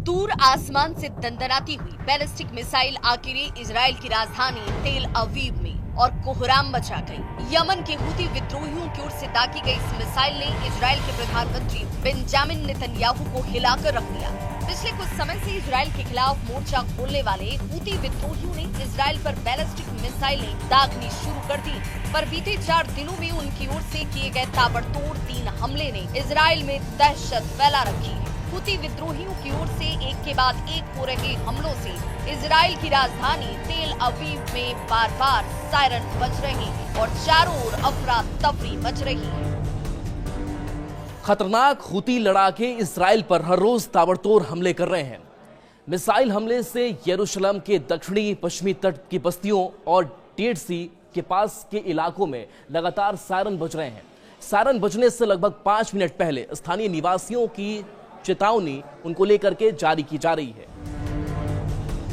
दूर आसमान से दंदनाती हुई बैलिस्टिक मिसाइल आखिर इजराइल की राजधानी तेल अवीव में और कोहराम मचा गई। यमन के हूती विद्रोहियों की ओर से दागी गई इस मिसाइल ने इजराइल के प्रधानमंत्री बेंजामिन नेतन्याहू को हिलाकर रख दिया। पिछले कुछ समय से इजराइल के खिलाफ मोर्चा खोलने वाले हूती विद्रोहियों ने इजराइल पर बैलिस्टिक मिसाइलें दागनी शुरू कर दी, पर बीते 4 दिनों में उनकी ओर से किए गए ताबड़तोड़ 3 हमले ने इजराइल में दहशत फैला रखी है। हूती विद्रोहियों की ओर से एक के बाद एक हो रहे हमलों से इजराइल की राजधानी तेल अवीव में बार बार सायरन बज रहे हैं और चारों ओर अफरा तफरी मच रही है। खतरनाक हूती लड़ाके इजराइल पर हर रोज ताबड़तोड़ हमले कर रहे हैं। मिसाइल हमले से यरूशलेम के दक्षिणी पश्चिमी तट की बस्तियों और डेड सी के पास के इलाकों में लगातार सायरन बज रहे हैं। सायरन बजने से लगभग 5 मिनट पहले स्थानीय निवासियों की चेतावनी उनको लेकर के जारी की जा रही है।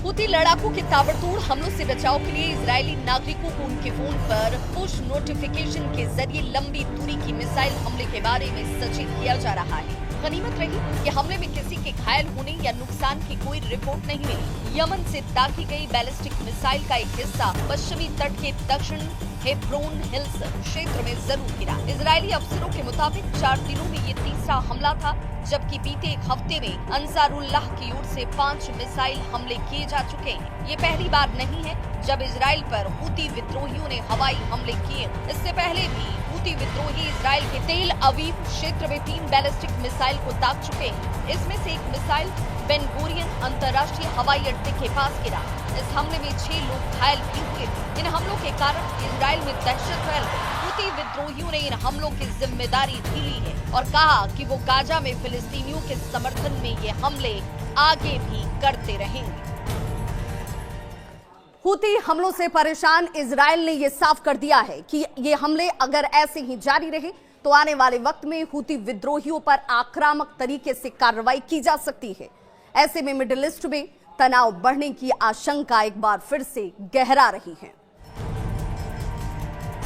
हूती लड़ाकों के ताबड़तोड़ हमलों से बचाव के लिए इजरायली नागरिकों को उनके फोन पर पुश नोटिफिकेशन के जरिए लंबी दूरी की मिसाइल हमले के बारे में सचेत किया जा रहा है। गनीमत रही कि हमले में किसी के घायल होने या नुकसान की कोई रिपोर्ट नहीं मिली। यमन से दागी गई बैलिस्टिक मिसाइल का एक हिस्सा पश्चिमी तट के दक्षिण हेब्रोन हिल्स क्षेत्र में जरूर गिरा। इजरायली अफसरों के मुताबिक 4 दिनों में ये तीसरा हमला था, जबकि बीते एक हफ्ते में अंसारुल्लाह की ओर से 5 मिसाइल हमले किए जा चुके हैं। ये पहली बार नहीं है जब इजराइल पर हूती विद्रोहियों ने हवाई हमले किए। इससे पहले भी हूती विद्रोही इजराइल के तेल अवीव क्षेत्र में 3 बैलिस्टिक मिसाइल को दाग चुके हैं। इसमें से एक मिसाइल बेन गुरियन अंतर्राष्ट्रीय हवाई अड्डे के पास गिरा। इस हमले में 6 लोग घायल भी हुए। इन हमलों के कारण इजराइल में दहशत फैल गई। हूती विद्रोहियों ने इन हमलों की जिम्मेदारी भी ली है और कहा कि वो गाजा में फिलिस्तीनियों के समर्थन में ये हमले आगे भी करते रहेंगे। हूती हमलों से परेशान इजराइल ने ये साफ कर दिया है कि ये हमले अगर ऐसे ही जारी रहे तो आने वाले वक्त में हूती विद्रोहियों पर आक्रामक तरीके से कार्रवाई की जा सकती है। ऐसे में मिडिल ईस्ट में तनाव बढ़ने की आशंका एक बार फिर से गहरा रही है।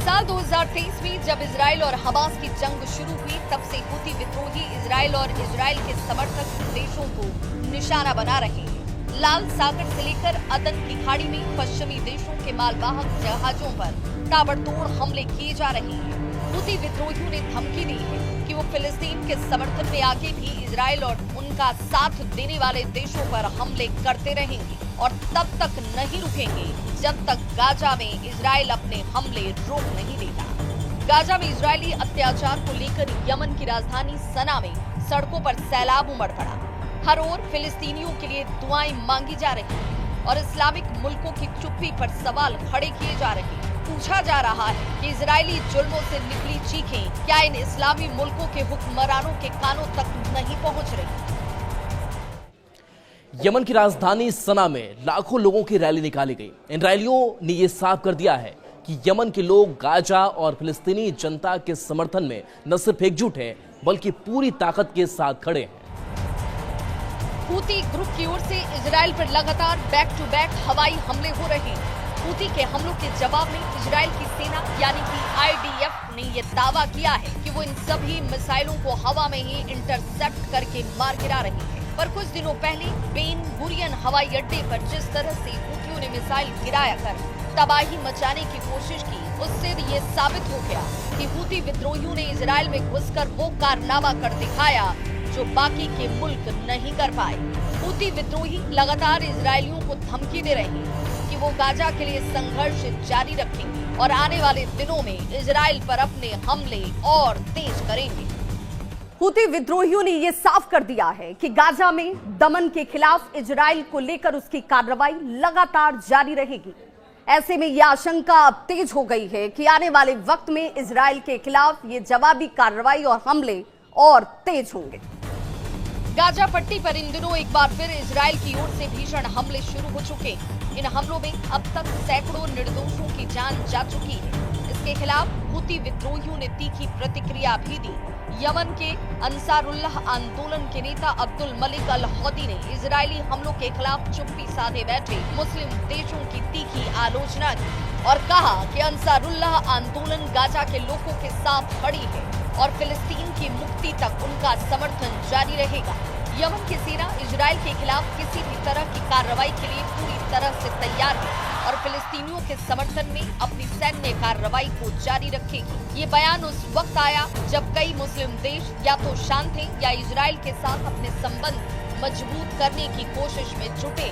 साल 2023 में जब इजराइल और हमास की जंग शुरू हुई, तब से हूती विद्रोही इजराइल और इजराइल के समर्थक देशों को निशाना बना रहे हैं। लाल सागर से लेकर अदन की खाड़ी में पश्चिमी देशों के मालवाहक जहाजों पर ताबड़तोड़ हमले किए जा रहे हैं। हूती विद्रोहियों ने धमकी दी है कि वो फिलिस्तीन के समर्थन में आगे भी इजराइल और उनका साथ देने वाले देशों पर हमले करते रहेंगे और तब तक नहीं रुकेंगे जब तक गाजा में इजराइल अपने हमले रोक नहीं देता। गाजा में इजरायली अत्याचार को लेकर यमन की राजधानी सना में सड़कों पर सैलाब उमड़ पड़ा। हर ओर फिलिस्तीनियों के लिए दुआएं मांगी जा रही हैं और इस्लामिक मुल्कों की चुप्पी पर सवाल खड़े किए जा रहे हैं। पूछा जा रहा है कि इजरायली जुल्मों से निकली चीखें क्या इन इस्लामी मुल्कों के हुक्मरानों के कानों तक नहीं पहुंच रही। यमन की राजधानी सना में लाखों लोगों की रैली निकाली गई। इन रैलियों ने यह साफ कर दिया है कि यमन के लोग गाजा और फिलिस्तीनी जनता के समर्थन में न सिर्फ एकजुट हैं, बल्कि पूरी ताकत के साथ खड़े हैं। हूती ग्रुप की ओर से इजराइल पर लगातार बैक टू बैक हवाई हमले हो रहे हैं। हूती के हमलों के जवाब में इजराइल की सेना यानी कि IDF ने यह दावा किया है कि वो इन सभी मिसाइलों को हवा में ही इंटरसेप्ट करके मार गिरा रही है। पर कुछ दिनों पहले बेन गुरियन हवाई अड्डे पर जिस तरह से हूतियों ने मिसाइल गिराया कर तबाही मचाने की कोशिश की, उससे ये साबित हो गया कि हूती विद्रोहियों ने इजराइल में घुसकर वो कारनामा कर दिखाया जो बाकी के मुल्क नहीं कर पाए। हूती विद्रोही लगातार इजरायलियों को धमकी दे रहे हैं कि वो गाजा के लिए संघर्ष जारी रखेंगे और आने वाले दिनों में इजराइल पर अपने हमले और तेज करेंगे। हूती विद्रोहियों ने यह साफ कर दिया है कि गाजा में दमन के खिलाफ इजराइल को लेकर उसकी कार्रवाई लगातार जारी रहेगी। ऐसे में यह आशंका अब तेज हो गई है कि आने वाले वक्त में इजराइल के खिलाफ ये जवाबी कार्रवाई और हमले और तेज होंगे। गाजा पट्टी पर इन दिनों एक बार फिर इजराइल की ओर से भीषण हमले शुरू हो चुके हैं। इन हमलों में अब तक सैकड़ों निर्दोषों की जान जा चुकी है। इसके खिलाफ हूती विद्रोहियों ने तीखी प्रतिक्रिया भी दी। यमन के अंसारुल्लाह आंदोलन के नेता अब्दुल मलिक अल हौदी ने इजरायली हमलों के खिलाफ चुप्पी साधे बैठे मुस्लिम देशों की तीखी आलोचना की और कहा कि अंसारुल्लाह आंदोलन गाजा के लोगों के साथ खड़ी है और फिलिस्तीन की मुक्ति तक उनका समर्थन जारी रहेगा। यमन की सेना इजराइल के खिलाफ किसी भी तरह की कार्रवाई के लिए पूरी तरह से तैयार है और फिलिस्तीनियों के समर्थन में अपनी सैन्य कार्रवाई को जारी रखेगी। ये बयान उस वक्त आया जब कई मुस्लिम देश या तो शांत थे या इजराइल के साथ अपने संबंध मजबूत करने की कोशिश में जुटे।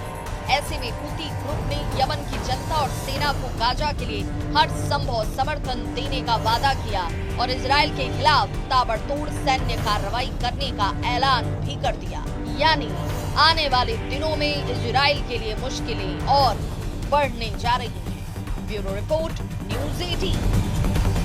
ऐसे में हूती ग्रुप ने यमन की जनता और सेना को गाजा के लिए हर संभव समर्थन देने का वादा किया और इजराइल के खिलाफ ताबड़तोड़ सैन्य कार्रवाई करने का ऐलान भी कर दिया। यानी आने वाले दिनों में इजराइल के लिए मुश्किलें और बढ़ने जा रही हैं। Bureau report, news 18।